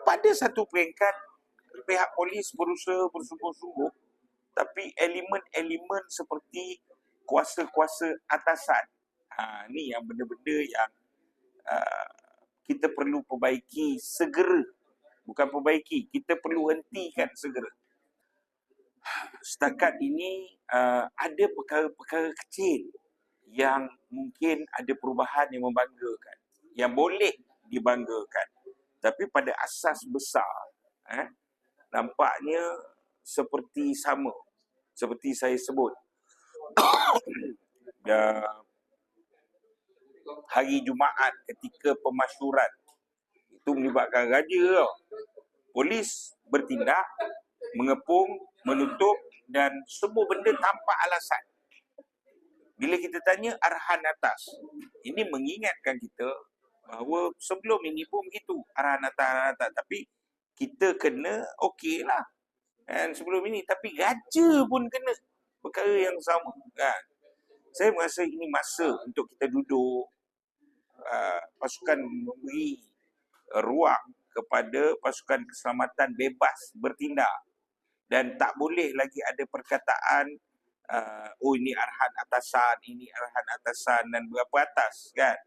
pada satu peringkat pihak polis berusaha bersungguh-sungguh, tapi elemen-elemen seperti kuasa-kuasa atasan, ni yang benda-benda yang kita perlu perbaiki segera. Bukan perbaiki, kita perlu hentikan segera. Setakat ini ada perkara-perkara kecil yang mungkin ada perubahan yang membanggakan, yang boleh dibanggakan. Tapi pada asas besar, nampaknya seperti sama, seperti saya sebut. Hari Jumaat ketika pemasyuran, itu melibatkan raja tau. Polis bertindak, mengepung, menutup dan semua benda tanpa alasan. Bila kita tanya arahan atas, ini mengingatkan kita bahawa sebelum ini pun begitu, arahan atas. Tapi kita kena okey lah sebelum ini, tapi raja pun kena perkara yang sama kan. Saya merasa ini masa untuk kita duduk, pasukan memberi ruang kepada pasukan keselamatan bebas bertindak, dan tak boleh lagi ada perkataan ini arahan atasan dan berapa atas kan.